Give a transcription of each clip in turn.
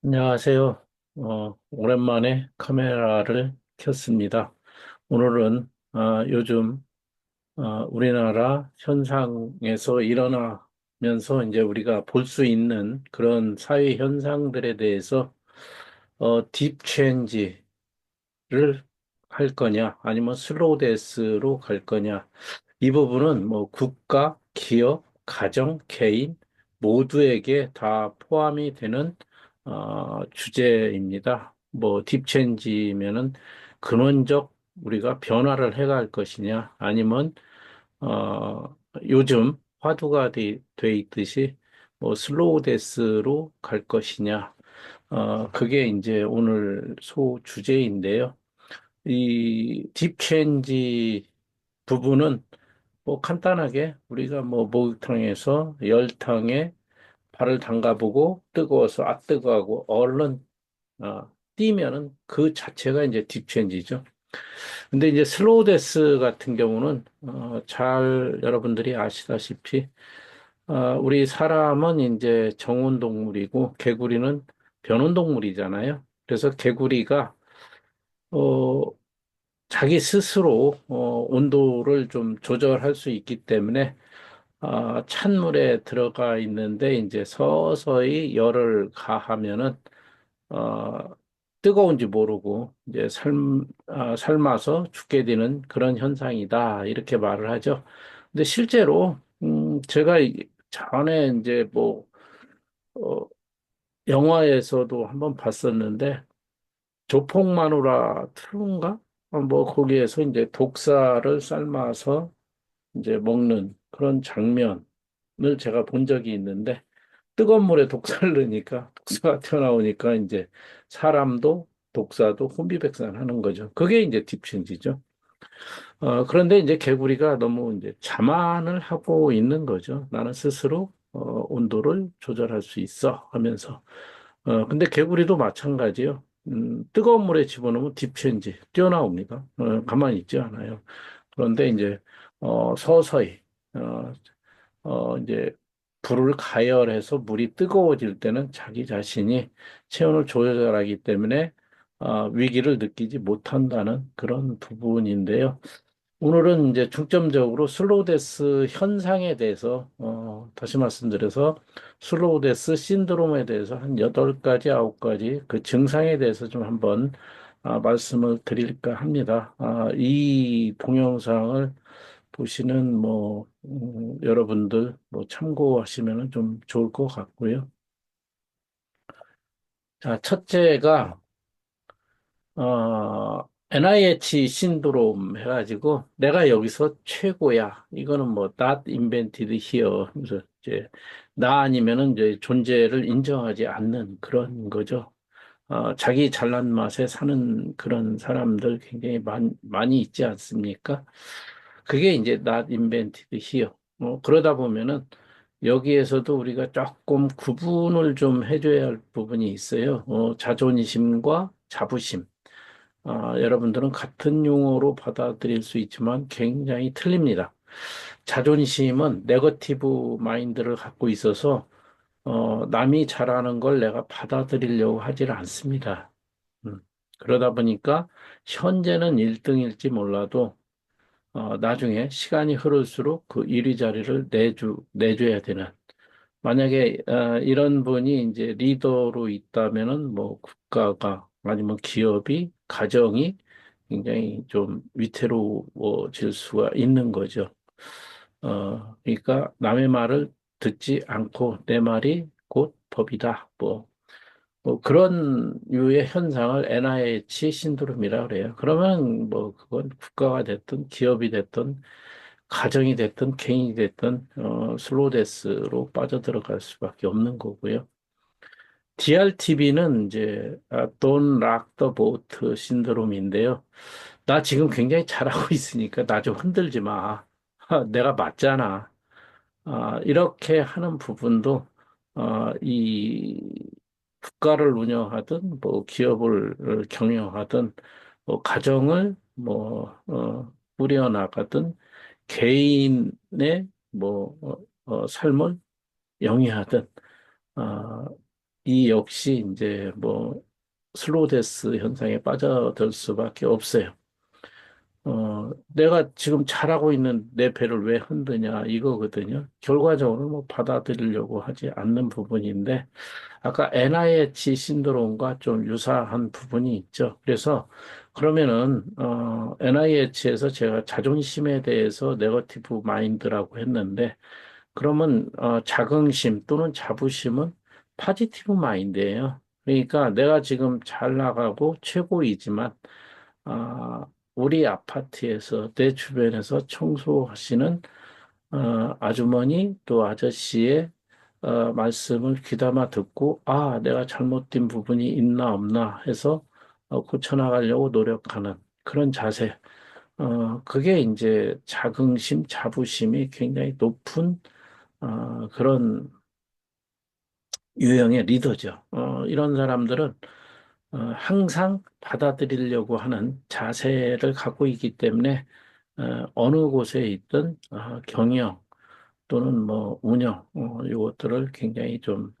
안녕하세요. 오랜만에 카메라를 켰습니다. 오늘은 요즘 우리나라 현상에서 일어나면서 이제 우리가 볼 수 있는 그런 사회 현상들에 대해서 딥 체인지를 할 거냐, 아니면 슬로우 데스로 갈 거냐, 이 부분은 뭐 국가, 기업, 가정, 개인 모두에게 다 포함이 되는 주제입니다. 뭐 딥체인지면은 근원적 우리가 변화를 해갈 것이냐 아니면 요즘 화두가 돼 있듯이 뭐 슬로우 데스로 갈 것이냐 그게 이제 오늘 소 주제인데요. 이 딥체인지 부분은 뭐 간단하게 우리가 뭐 목욕탕에서 열탕에 발을 담가보고 뜨거워서 뜨거워하고 얼른 뛰면은 그 자체가 이제 딥체인지죠. 근데 이제 슬로우 데스 같은 경우는 잘 여러분들이 아시다시피 우리 사람은 이제 정온 동물이고 개구리는 변온 동물이잖아요. 그래서 개구리가 어, 자기 스스로 온도를 좀 조절할 수 있기 때문에 찬물에 들어가 있는데 이제 서서히 열을 가하면은 어, 뜨거운지 모르고 이제 삶아서 죽게 되는 그런 현상이다 이렇게 말을 하죠. 근데 실제로 제가 전에 이제 뭐 어, 영화에서도 한번 봤었는데 조폭마누라 2인가? 뭐 거기에서 이제 독사를 삶아서 이제 먹는 그런 장면을 제가 본 적이 있는데 뜨거운 물에 독사를 넣으니까 독사가 튀어나오니까 이제 사람도 독사도 혼비백산하는 거죠. 그게 이제 딥체인지죠. 그런데 이제 개구리가 너무 이제 자만을 하고 있는 거죠. 나는 스스로 온도를 조절할 수 있어 하면서. 근데 개구리도 마찬가지요. 뜨거운 물에 집어넣으면 딥체인지 뛰어나옵니다. 가만히 있지 않아요. 그런데 이제 서서히 어, 이제 불을 가열해서 물이 뜨거워질 때는 자기 자신이 체온을 조절하기 때문에 위기를 느끼지 못한다는 그런 부분인데요. 오늘은 이제 중점적으로 슬로우 데스 현상에 대해서 다시 말씀드려서 슬로우 데스 신드롬에 대해서 한 8가지, 9가지 그 증상에 대해서 좀 한번 말씀을 드릴까 합니다. 이 동영상을 보시는 뭐 여러분들 뭐 참고하시면 좀 좋을 것 같고요. 자, 첫째가 NIH 신드롬 해가지고 내가 여기서 최고야. 이거는 뭐 not invented here. 그래서 이제 나 아니면은 이제 존재를 인정하지 않는 그런 거죠. 자기 잘난 맛에 사는 그런 사람들 굉장히 많이 있지 않습니까? 그게 이제 not invented here. 그러다 보면은 여기에서도 우리가 조금 구분을 좀 해줘야 할 부분이 있어요. 자존심과 자부심. 여러분들은 같은 용어로 받아들일 수 있지만 굉장히 틀립니다. 자존심은 네거티브 마인드를 갖고 있어서 남이 잘하는 걸 내가 받아들이려고 하질 않습니다. 음. 그러다 보니까 현재는 1등일지 몰라도 나중에 시간이 흐를수록 그 1위 자리를 내줘야 되는 만약에 이런 분이 이제 리더로 있다면은 뭐 국가가 아니면 기업이 가정이 굉장히 좀 위태로워질 수가 있는 거죠. 그러니까 남의 말을 듣지 않고 내 말이 곧 법이다. 뭐 그런 유의 현상을 NIH 신드롬이라 그래요. 그러면 뭐 그건 국가가 됐든 기업이 됐든 가정이 됐든 개인이 됐든 슬로우 데스로 빠져들어갈 수밖에 없는 거고요. DRTB는 이제 Don't Rock the Boat 신드롬인데요. 나 지금 굉장히 잘하고 있으니까 나 좀 흔들지 마. 내가 맞잖아. 이렇게 하는 부분도 이 국가를 운영하든 뭐 기업을 경영하든 뭐 가정을 꾸려나가든 개인의 삶을 영위하든 어, 이 역시 이제 뭐 슬로우 데스 현상에 빠져들 수밖에 없어요. 내가 지금 잘하고 있는 내 배를 왜 흔드냐 이거거든요. 결과적으로 뭐 받아들이려고 하지 않는 부분인데 아까 NIH 신드롬과 좀 유사한 부분이 있죠. 그래서 그러면은 NIH에서 제가 자존심에 대해서 네거티브 마인드라고 했는데 그러면 자긍심 또는 자부심은 파지티브 마인드예요. 그러니까 내가 지금 잘 나가고 최고이지만 우리 아파트에서 내 주변에서 청소하시는 아주머니 또 아저씨의 말씀을 귀담아 듣고 내가 잘못된 부분이 있나 없나 해서 고쳐나가려고 노력하는 그런 자세. 그게 이제 자긍심, 자부심이 굉장히 높은 그런 유형의 리더죠. 이런 사람들은 항상 받아들이려고 하는 자세를 갖고 있기 때문에 어느 곳에 있든 경영 또는 뭐 운영 이것들을 굉장히 좀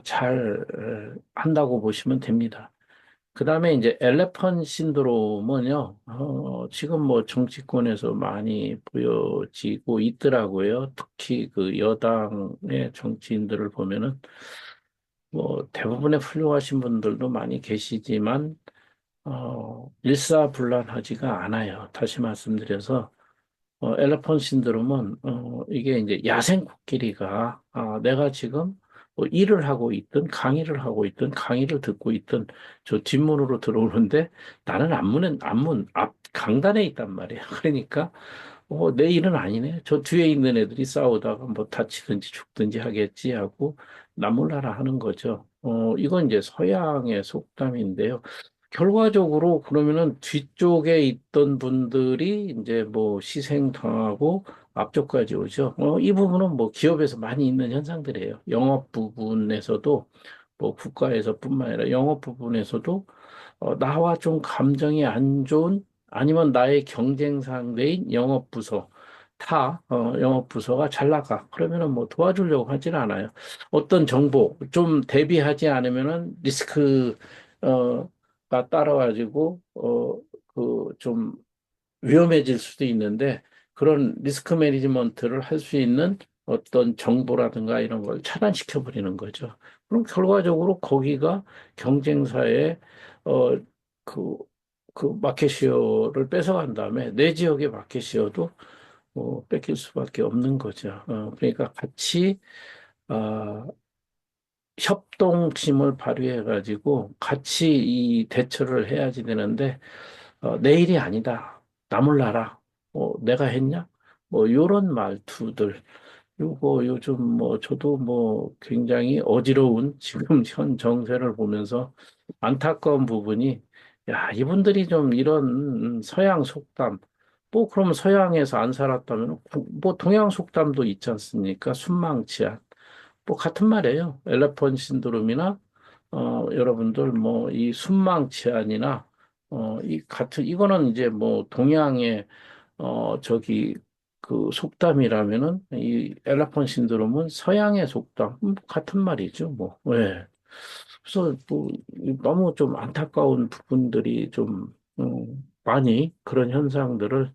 잘 한다고 보시면 됩니다. 그 다음에 이제 엘레펀 신드롬은요, 지금 뭐 정치권에서 많이 보여지고 있더라고요. 특히 그 여당의 정치인들을 보면은 뭐 대부분의 훌륭하신 분들도 많이 계시지만, 일사불란하지가 않아요. 다시 말씀드려서, 엘레펀 신드롬은, 이게 이제 야생 코끼리가, 내가 지금 뭐 일을 하고 있든 강의를 하고 있든 강의를 듣고 있든 저 뒷문으로 들어오는데 나는 앞 강단에 있단 말이에요. 그러니까, 내 일은 아니네. 저 뒤에 있는 애들이 싸우다가 뭐 다치든지 죽든지 하겠지 하고 나몰라라 하는 거죠. 이건 이제 서양의 속담인데요. 결과적으로 그러면은 뒤쪽에 있던 분들이 이제 뭐 희생당하고 앞쪽까지 오죠. 이 부분은 뭐 기업에서 많이 있는 현상들이에요. 영업 부분에서도 뭐 국가에서뿐만 아니라 영업 부분에서도 나와 좀 감정이 안 좋은 아니면 나의 경쟁 상대인 영업부서 영업부서가 잘 나가. 그러면은 뭐 도와주려고 하지는 않아요. 어떤 정보 좀 대비하지 않으면은 가 따라가지고 그 좀 위험해질 수도 있는데 그런 리스크 매니지먼트를 할 수 있는 어떤 정보라든가 이런 걸 차단시켜 버리는 거죠. 그럼 결과적으로 거기가 경쟁사의 어, 그, 그 마켓시어를 뺏어간 다음에 내 지역의 마켓시어도 뺏길 수밖에 없는 거죠. 그러니까 같이 어, 협동심을 발휘해가지고 같이 이 대처를 해야지 되는데 내 일이 아니다. 나 몰라라. 내가 했냐? 뭐 요런 말투들. 요거 요즘 뭐 저도 뭐 굉장히 어지러운 지금 현 정세를 보면서 안타까운 부분이 야, 이분들이 좀 이런 서양 속담 뭐 그러면 서양에서 안 살았다면 뭐 동양 속담도 있지 않습니까? 순망치야. 뭐 같은 말이에요. 엘레펀 신드롬이나 여러분들 뭐 이 순망치안이나 이 같은 이거는 이제 뭐 동양의 저기 그 속담이라면은 이 엘레펀 신드롬은 서양의 속담 같은 말이죠. 뭐 예. 그래서 뭐 너무 좀 안타까운 부분들이 좀 많이 그런 현상들을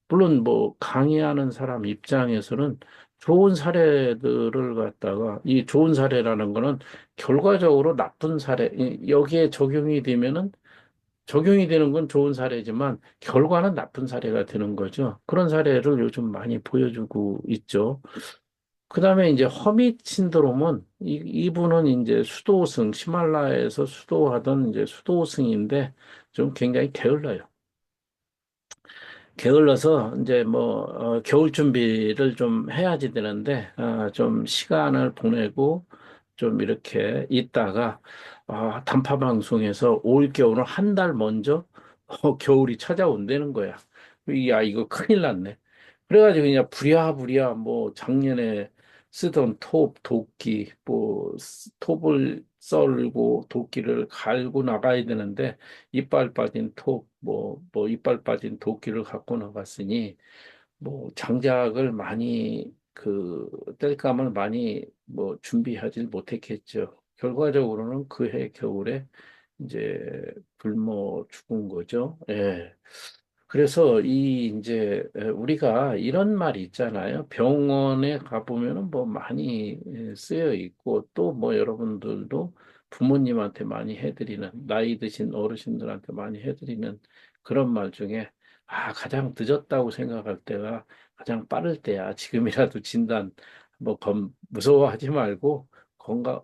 물론 뭐 강의하는 사람 입장에서는 좋은 사례들을 갖다가 이 좋은 사례라는 거는 결과적으로 나쁜 사례 여기에 적용이 되는 건 좋은 사례지만 결과는 나쁜 사례가 되는 거죠. 그런 사례를 요즘 많이 보여주고 있죠. 그다음에 이제 허밋 신드롬은 이분은 이제 수도승 히말라야에서 수도하던 이제 수도승인데 좀 굉장히 게을러요. 게을러서 이제 뭐 겨울 준비를 좀 해야지 되는데 좀 시간을 보내고 좀 이렇게 있다가 단파 방송에서 올 겨울은 한 달 먼저 겨울이 찾아온다는 거야. 야 이거 큰일 났네. 그래가지고 그냥 부랴부랴 뭐 작년에 쓰던 도끼 뭐 톱을 썰고 도끼를 갈고 나가야 되는데 이빨 빠진 이빨 빠진 도끼를 갖고 나갔으니 뭐 장작을 많이 뗄감을 많이 뭐 준비하지 못했겠죠. 결과적으로는 그 해 겨울에 이제 굶어 죽은 거죠. 예. 그래서 이 이제 우리가 이런 말이 있잖아요. 병원에 가보면은 뭐 많이 쓰여 있고 또 뭐 여러분들도 부모님한테 많이 해드리는 나이 드신 어르신들한테 많이 해드리는 그런 말 중에 가장 늦었다고 생각할 때가 가장 빠를 때야. 지금이라도 진단 뭐 무서워하지 말고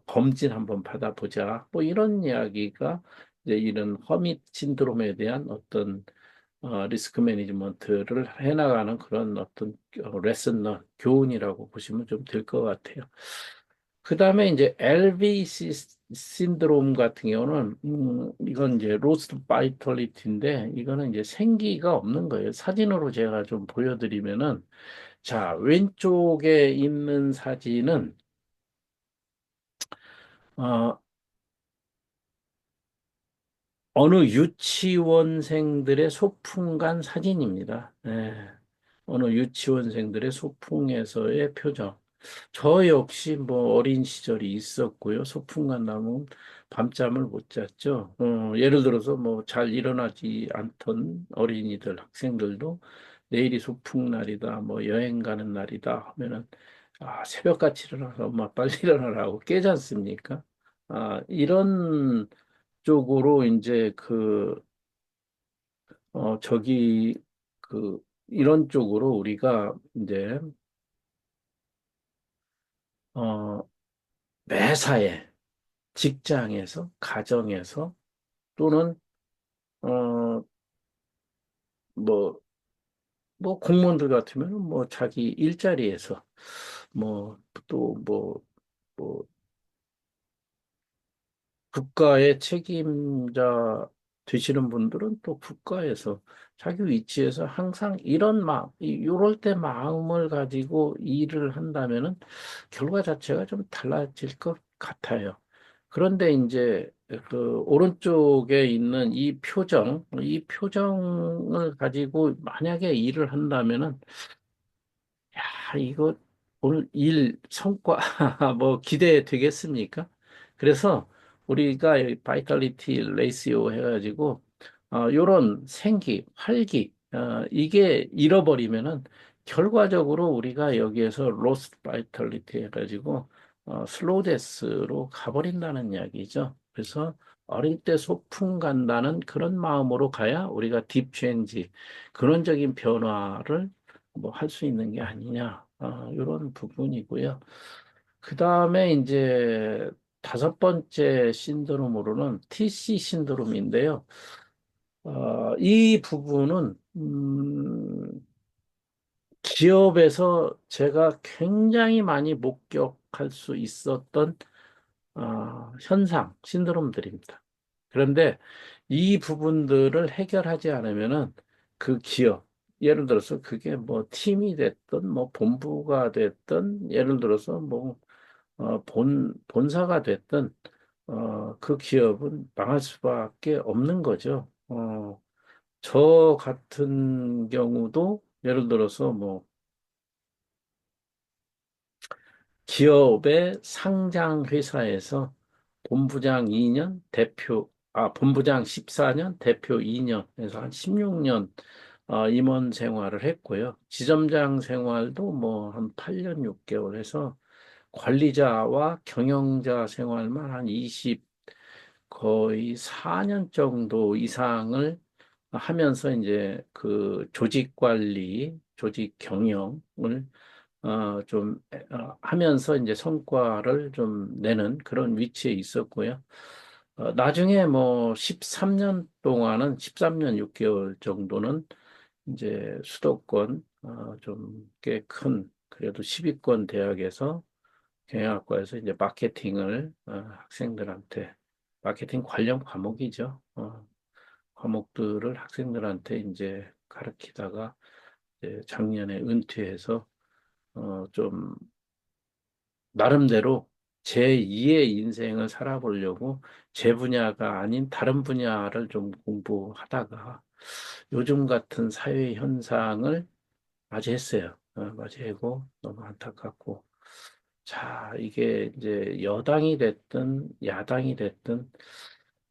검진 한번 받아보자. 뭐 이런 이야기가 이제 이런 허밋 신드롬에 대한 어떤 리스크 매니지먼트를 해나가는 그런 어떤 레슨런, 교훈이라고 보시면 좀 될 것 같아요. 그 다음에 이제 LVC 신드롬 같은 경우는, 이건 이제 로스트 바이털리티인데, 이거는 이제 생기가 없는 거예요. 사진으로 제가 좀 보여드리면은, 자, 왼쪽에 있는 사진은, 어, 어느 유치원생들의 소풍간 사진입니다. 예. 어느 유치원생들의 소풍에서의 표정. 저 역시 뭐 어린 시절이 있었고요. 소풍 간다면 밤잠을 못 잤죠. 예를 들어서 뭐 잘 일어나지 않던 어린이들, 학생들도 내일이 소풍 날이다, 뭐 여행 가는 날이다 하면은 새벽같이 일어나서 엄마 빨리 일어나라고 깨지 않습니까? 이런 쪽으로 이제 저기 이런 쪽으로 우리가 이제 어, 매사에 직장에서, 가정에서 또는 어, 뭐, 뭐 공무원들 같으면 뭐 자기 일자리에서 뭐 또 뭐 국가의 책임자 되시는 분들은 또 국가에서 자기 위치에서 항상 이런 요럴 때 마음을 가지고 일을 한다면은 결과 자체가 좀 달라질 것 같아요. 그런데 이제 그 오른쪽에 있는 이 표정을 가지고 만약에 일을 한다면은 이거 오늘 일 성과 뭐 기대되겠습니까? 그래서 우리가 바이탈리티 레이시오 해가지고 요런 생기, 활기 이게 잃어버리면은 결과적으로 우리가 여기에서 로스트 바이탈리티 해가지고 슬로우 데스로 가버린다는 이야기죠. 그래서 어릴 때 소풍 간다는 그런 마음으로 가야 우리가 딥 체인지, 근원적인 변화를 뭐 할 수 있는 게 아니냐, 이런 부분이고요. 그 다음에 이제 다섯 번째 신드롬으로는 TC 신드롬인데요. 이 부분은 기업에서 제가 굉장히 많이 목격할 수 있었던 현상, 신드롬들입니다. 그런데 이 부분들을 해결하지 않으면은 그 기업, 예를 들어서 그게 뭐 팀이 됐든 뭐 본부가 됐든 예를 들어서 뭐 본사가 됐든 그 기업은 망할 수밖에 없는 거죠. 저 같은 경우도 예를 들어서 뭐 기업의 상장 회사에서 본부장 2년, 본부장 14년, 대표 2년, 해서 한 16년 임원 생활을 했고요. 지점장 생활도 뭐 한 8년 6개월 해서 관리자와 경영자 생활만 한 20, 거의 4년 정도 이상을 하면서 이제 그 조직 관리, 조직 경영을 좀 하면서 이제 성과를 좀 내는 그런 위치에 있었고요. 나중에 뭐 13년 동안은 13년 6개월 정도는 이제 수도권 좀 꽤 큰 그래도 10위권 대학에서 경영학과에서 이제 마케팅을 학생들한테 마케팅 관련 과목이죠. 과목들을 학생들한테 이제 가르치다가 이제 작년에 은퇴해서 좀 나름대로 제2의 인생을 살아보려고 제 분야가 아닌 다른 분야를 좀 공부하다가 요즘 같은 사회 현상을 맞이했어요. 맞이하고 너무 안타깝고 자, 이게 이제 여당이 됐든 야당이 됐든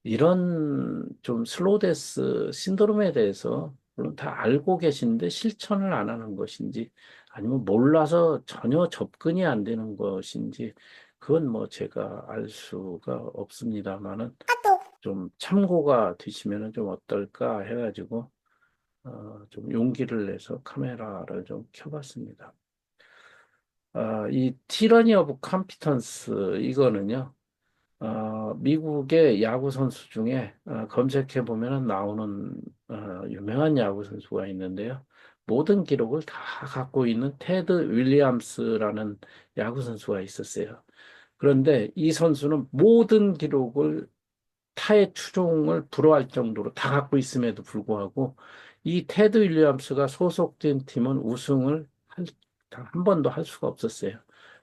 이런 좀 슬로우데스 신드롬에 대해서 물론 다 알고 계신데 실천을 안 하는 것인지 아니면 몰라서 전혀 접근이 안 되는 것인지 그건 뭐 제가 알 수가 없습니다만은 좀 참고가 되시면은 좀 어떨까 해가지고 좀 용기를 내서 카메라를 좀 켜봤습니다. 이 티러니 오브 컴피턴스 이거는요. 미국의 야구 선수 중에 검색해 보면은 나오는 유명한 야구 선수가 있는데요. 모든 기록을 다 갖고 있는 테드 윌리엄스라는 야구 선수가 있었어요. 그런데 이 선수는 모든 기록을 타의 추종을 불허할 정도로 다 갖고 있음에도 불구하고 이 테드 윌리엄스가 소속된 팀은 우승을 한 번도 할 수가 없었어요.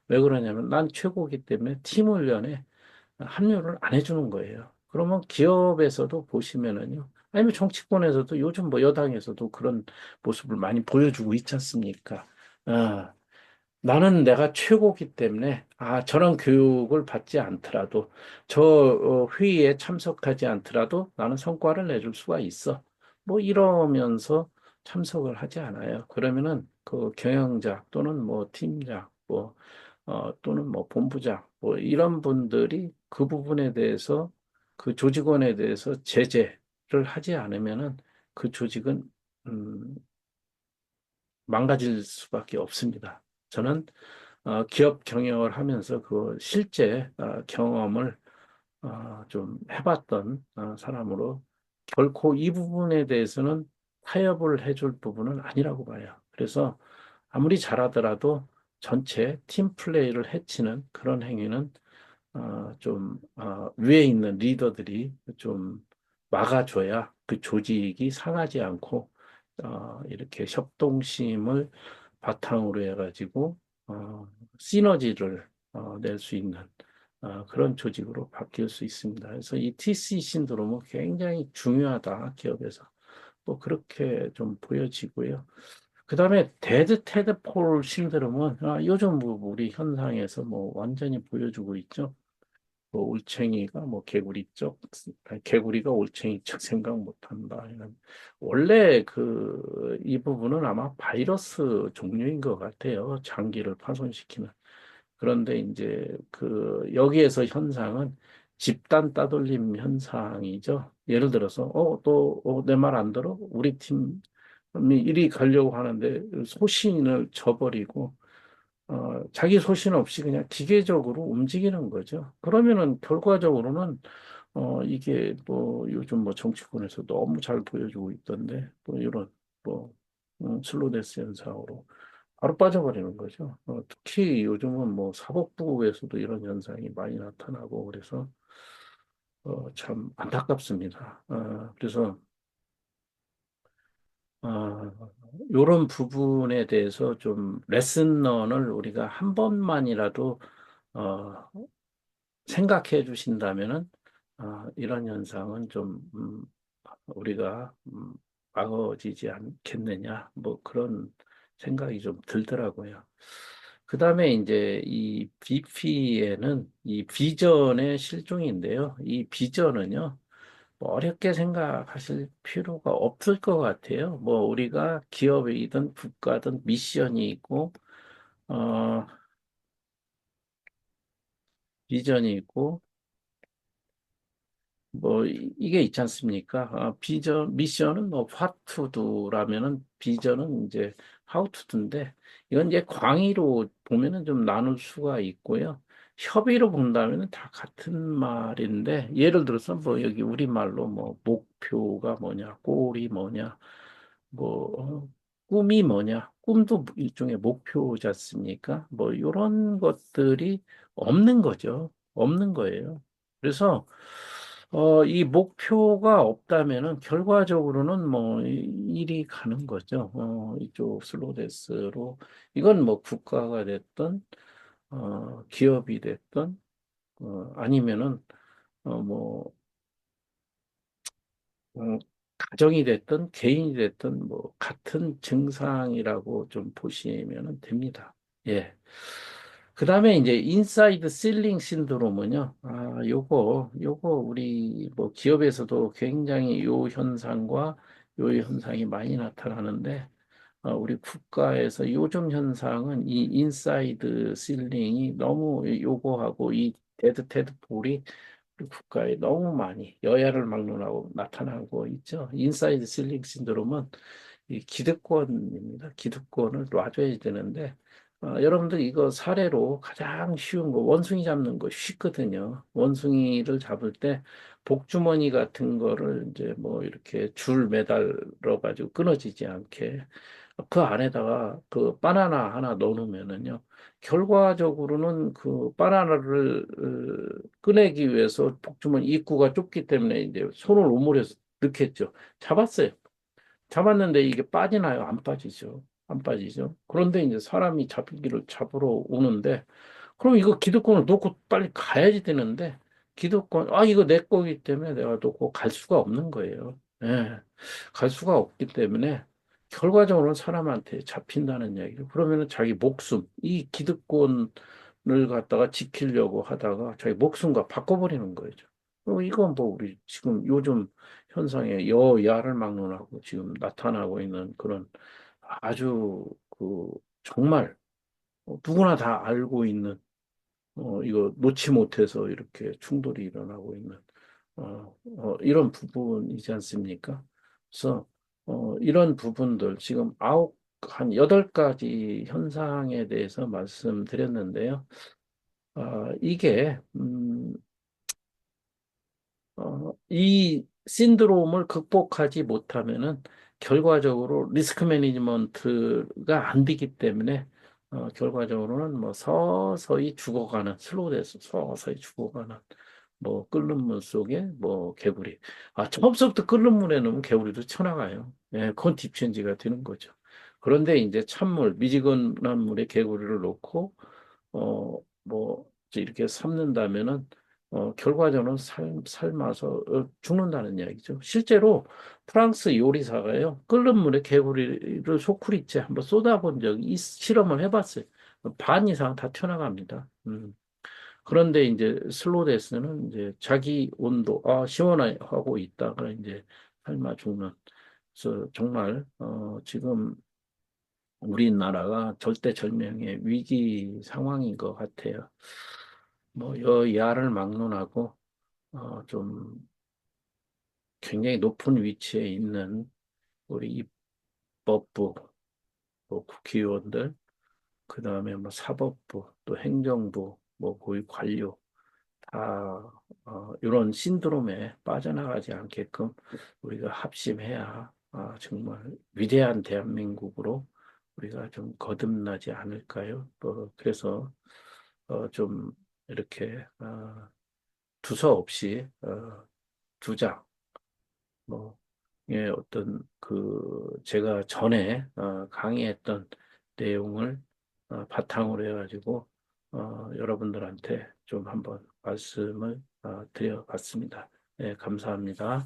왜 그러냐면 난 최고이기 때문에 팀 훈련에 합류를 안 해주는 거예요. 그러면 기업에서도 보시면은요. 아니면 정치권에서도 요즘 뭐 여당에서도 그런 모습을 많이 보여주고 있지 않습니까? 아, 나는 내가 최고기 때문에 저런 교육을 받지 않더라도 저 회의에 참석하지 않더라도 나는 성과를 내줄 수가 있어. 뭐 이러면서 참석을 하지 않아요. 그러면은 그 경영자 또는 뭐 팀장 뭐 또는 뭐 본부장 뭐 이런 분들이 그 부분에 대해서 그 조직원에 대해서 제재를 하지 않으면은 그 조직은 음, 망가질 수밖에 없습니다. 저는 기업 경영을 하면서 그 실제 경험을 좀 해봤던 사람으로 결코 이 부분에 대해서는 타협을 해줄 부분은 아니라고 봐요. 그래서 아무리 잘하더라도 전체 팀 플레이를 해치는 그런 행위는 위에 있는 리더들이 좀 막아줘야 그 조직이 상하지 않고 이렇게 협동심을 바탕으로 해가지고 시너지를 낼 수 있는 그런 조직으로 바뀔 수 있습니다. 그래서 이 TC 신드롬은 굉장히 중요하다 기업에서 뭐 그렇게 좀 보여지고요. 그 다음에 데드 테드 폴 신드롬은 요즘 뭐 우리 현상에서 뭐 완전히 보여주고 있죠. 뭐 올챙이가 뭐 개구리 쪽, 아니, 개구리가 올챙이 쪽 생각 못한다. 원래 이 부분은 아마 바이러스 종류인 것 같아요. 장기를 파손시키는. 그런데 이제 여기에서 현상은 집단 따돌림 현상이죠. 예를 들어서, 내 말 안 들어? 우리 팀이 이리 가려고 하는데 소신을 저버리고 자기 소신 없이 그냥 기계적으로 움직이는 거죠. 그러면은 결과적으로는 이게 뭐 요즘 뭐 정치권에서 너무 잘 보여주고 있던데 뭐 이런 뭐 슬로데스 현상으로 바로 빠져버리는 거죠. 특히 요즘은 뭐 사법부에서도 이런 현상이 많이 나타나고 그래서 참 안타깝습니다. 그래서 어, 이런 부분에 대해서 좀 레슨런을 우리가 한 번만이라도 어, 생각해 주신다면은 이런 현상은 좀 우리가 막아지지 않겠느냐 뭐 그런 생각이 좀 들더라고요. 그 다음에 이제 이 BP에는 이 비전의 실종인데요. 이 비전은요. 뭐 어렵게 생각하실 필요가 없을 것 같아요. 뭐 우리가 기업이든 국가든 미션이 있고 어, 비전이 있고 뭐 이게 있지 않습니까? 미션은 뭐 what to do라면은 비전은 이제 how to do인데 이건 이제 광의로 보면은 좀 나눌 수가 있고요. 협의로 본다면은 다 같은 말인데 예를 들어서 뭐 여기 우리말로 뭐 목표가 뭐냐, 골이 뭐냐, 뭐 꿈이 뭐냐, 꿈도 일종의 목표지 않습니까? 뭐 이런 것들이 없는 거죠. 없는 거예요. 그래서 이 목표가 없다면은 결과적으로는 뭐 일이 가는 거죠. 이쪽 슬로데스로 이건 뭐 국가가 됐든 기업이 됐든 아니면은 뭐 가정이 됐든 개인이 됐든 뭐 같은 증상이라고 좀 보시면 됩니다. 예. 그다음에 이제 인사이드 실링 신드롬은요. 요거 우리 뭐 기업에서도 굉장히 요 현상과 요 현상이 많이 나타나는데 우리 국가에서 요즘 현상은 이 인사이드 실링이 너무 요거하고 이 데드 테드 볼이 우리 국가에 너무 많이 여야를 막론하고 나타나고 있죠. 인사이드 실링 신드롬은 이 기득권입니다. 기득권을 놔줘야 되는데 여러분들 이거 사례로 가장 쉬운 거 원숭이 잡는 거 쉽거든요. 원숭이를 잡을 때 복주머니 같은 거를 이제 뭐 이렇게 줄 매달아 가지고 끊어지지 않게 그 안에다가 그 바나나 하나 넣어놓으면은요. 결과적으로는 그 바나나를 꺼내기 위해서 복주머니 입구가 좁기 때문에 이제 손을 오므려서 넣겠죠. 잡았어요. 잡았는데 이게 빠지나요? 안 빠지죠. 안 빠지죠. 그런데 이제 사람이 잡기를 잡으러 오는데 그럼 이거 기득권을 놓고 빨리 가야지 되는데 기득권 이거 내 거기 때문에 내가 놓고 갈 수가 없는 거예요. 예. 갈 수가 없기 때문에 결과적으로는 사람한테 잡힌다는 얘기죠. 그러면은 자기 목숨, 이 기득권을 갖다가 지키려고 하다가 자기 목숨과 바꿔버리는 거죠. 이건 뭐 우리 지금 요즘 현상에 여야를 막론하고 지금 나타나고 있는 그런 아주 그 정말 누구나 다 알고 있는 이거 놓지 못해서 이렇게 충돌이 일어나고 있는 이런 부분이지 않습니까? 그래서 이런 부분들 지금 한 8가지 현상에 대해서 말씀드렸는데요. 이게 이 신드롬을 극복하지 못하면은 결과적으로 리스크 매니지먼트가 안 되기 때문에 결과적으로는 뭐 서서히 죽어가는 슬로우돼서 서서히 죽어가는 뭐 끓는 물 속에 뭐 개구리 처음부터 끓는 물에 넣으면 개구리도 쳐나가요. 예, 그건 딥체인지가 되는 거죠. 그런데 이제 찬물 미지근한 물에 개구리를 넣고 뭐 이렇게 삶는다면은 결과적으로는 삶아서 죽는다는 이야기죠. 실제로 프랑스 요리사가요, 끓는 물에 개구리를 소쿠리째 한번 쏟아본 적이 실험을 해봤어요. 반 이상 다 튀어나갑니다. 그런데 이제 슬로데스는 이제 자기 온도, 시원하고 있다가 이제 삶아 죽는. 그래서 정말, 지금 우리나라가 절대절명의 위기 상황인 것 같아요. 뭐, 여야를 막론하고, 좀 굉장히 높은 위치에 있는 우리 입법부, 뭐 국회의원들, 그 다음에 뭐 사법부, 또 행정부, 뭐 고위 관료, 다, 이런 신드롬에 빠져나가지 않게끔 우리가 합심해야, 정말 위대한 대한민국으로 우리가 좀 거듭나지 않을까요? 그래서, 좀 이렇게, 두서없이, 주장, 뭐, 예, 어떤 제가 전에 강의했던 내용을 바탕으로 해가지고 여러분들한테 좀 한번 말씀을 드려봤습니다. 네, 감사합니다.